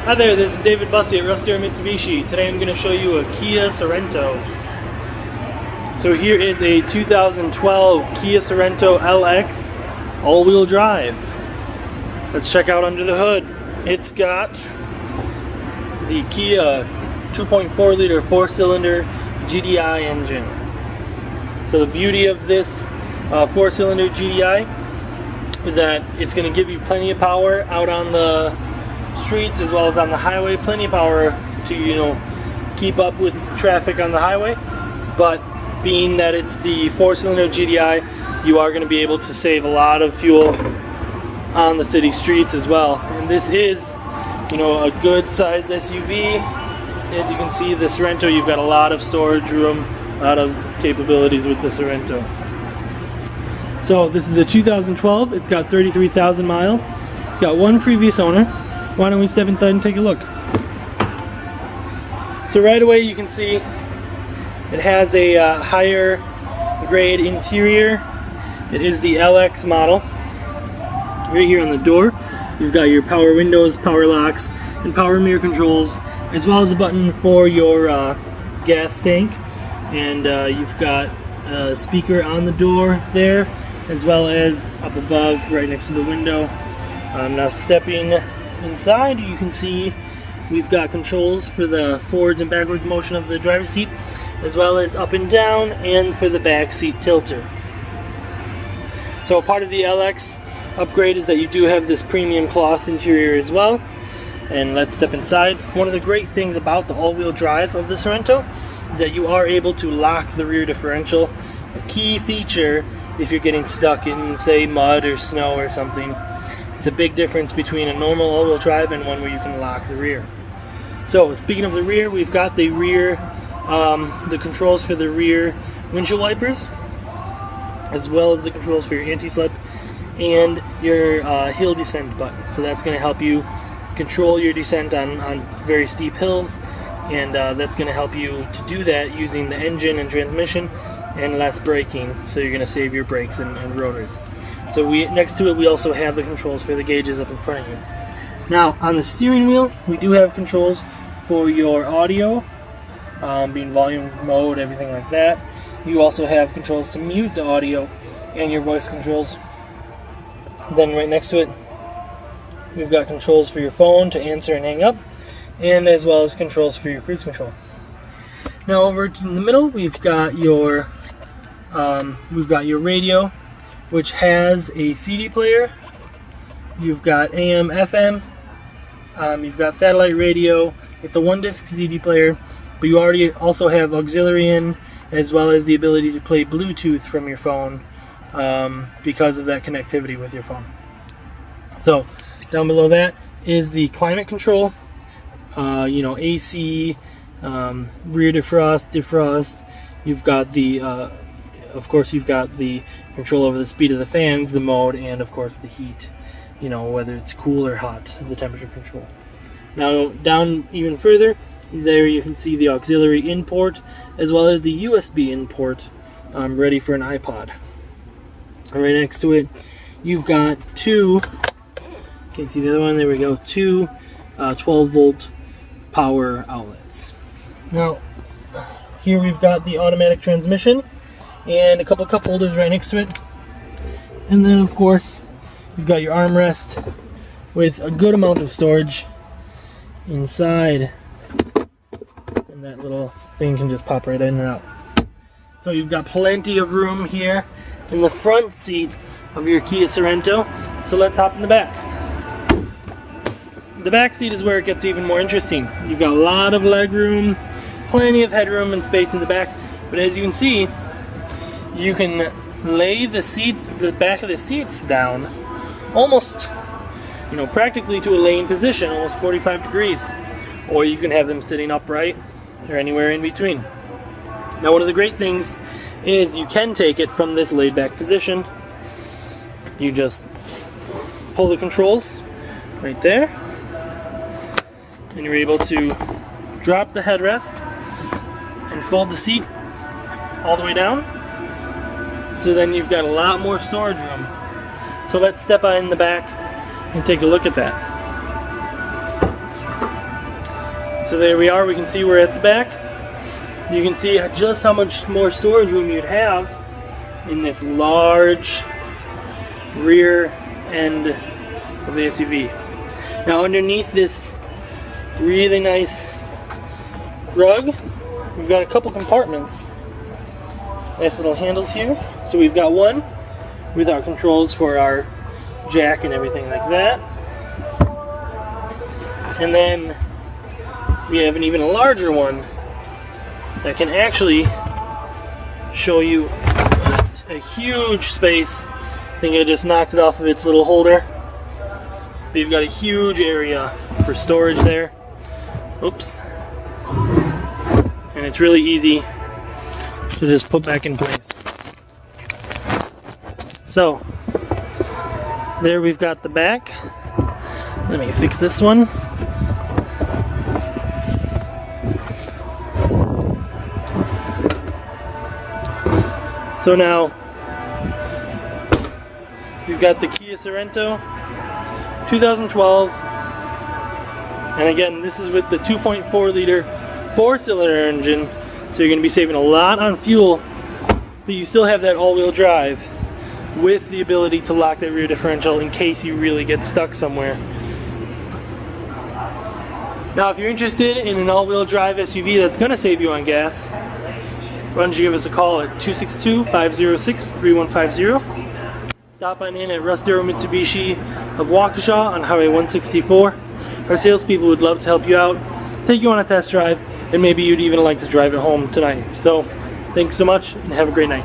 Hi there, this is David Bussey at Rusty MITSUBISHI. Today I'm going to show you a Kia Sorento. So here is a 2012 Kia Sorento LX all-wheel drive. Let's check out under the hood. It's got the Kia 2.4 liter 4-cylinder GDI engine. So the beauty of this 4-cylinder GDI is that it's going to give you plenty of power out on the streets as well as on the highway, plenty of power to keep up with traffic on the highway. But being that it's the 4-cylinder GDI, you are going to be able to save a lot of fuel on the city streets as well. And this is a good sized SUV. As you can see, the Sorento, you've got a lot of storage room, a lot of capabilities with the Sorento. So this is a 2012, it's got 33,000 miles, it's got one previous owner. Why don't we step inside and take a look? So right away you can see it has a higher grade interior. It is the LX model. Right here on the door you've got your power windows, power locks, and power mirror controls, as well as a button for your gas tank. And you've got a speaker on the door there, as well as up above right next to the window. Now stepping inside, you can see we've got controls for the forwards and backwards motion of the driver's seat, as well as up and down, and for the back seat tilter. So part of the LX upgrade is that you do have this premium cloth interior as well. And let's step inside. One of the great things about the all-wheel drive of the Sorento is that you are able to lock the rear differential, a key feature if you're getting stuck in, say, mud or snow or something. It's a big difference between a normal all-wheel drive and one where you can lock the rear. So speaking of the rear, we've got the rear, the controls for the rear windshield wipers, as well as the controls for your anti-slip and your hill descent button. So that's going to help you control your descent on very steep hills, and that's going to help you to do that using the engine and transmission and less braking, so you're going to save your brakes and rotors. So next to it we also have the controls for the gauges up in front of you. Now on the steering wheel we do have controls for your audio, being volume, mode, everything like that. You also have controls to mute the audio and your voice controls. Then right next to it we've got controls for your phone to answer and hang up, and as well as controls for your cruise control. Now over in the middle we've got your radio, which has a CD player. You've got AM, FM. You've got satellite radio. It's a one-disc CD player, but you already also have auxiliary in, as well as the ability to play Bluetooth from your phone because of that connectivity with your phone. So down below that is the climate control, AC, rear defrost. You've got the, of course, you've got the control over the speed of the fans, the mode, and of course the heat, whether it's cool or hot, the temperature control. Now down even further, there you can see the auxiliary in port, as well as the USB in port, ready for an iPod. And right next to it, you've got two. Can't see the other one. There we go. Two 12-volt power outlets. Now, here we've got the automatic transmission and a couple cup holders right next to it. And then, of course, you've got your armrest with a good amount of storage inside. And that little thing can just pop right in and out. So you've got plenty of room here in the front seat of your Kia Sorento. So let's hop in the back. The back seat is where it gets even more interesting. You've got a lot of leg room, plenty of headroom and space in the back, but as you can see, you can lay the back of the seats down almost, practically to a laying position, almost 45 degrees, or you can have them sitting upright or anywhere in between. Now one of the great things is you can take it from this laid back position. You just pull the controls right there, and you're able to drop the headrest and fold the seat all the way down. So then you've got a lot more storage room. So let's step in the back and take a look at that. So there we are, we can see we're at the back. You can see just how much more storage room you'd have in this large rear end of the SUV. Now underneath this really nice rug, we've got a couple compartments. Nice little handles here. So we've got one with our controls for our jack and everything like that. And then we have an even larger one that can actually show you a huge space. I think I just knocked it off of its little holder. But you've got a huge area for storage there. Oops. And it's really easy to just put back in place. So, there we've got the back. Let me fix this one. So now, we've got the Kia Sorento 2012. And again, this is with the 2.4 liter 4-cylinder engine. So you're going to be saving a lot on fuel, but you still have that all-wheel drive with the ability to lock that rear differential in case you really get stuck somewhere. Now if you're interested in an all-wheel drive SUV that's going to save you on gas, why don't you give us a call at 262-506-3150. Stop on in at Rusdero Mitsubishi of Waukesha on Highway 164. Our salespeople would love to help you out, take you on a test drive, and maybe you'd even like to drive it home tonight. So, thanks so much, and have a great night.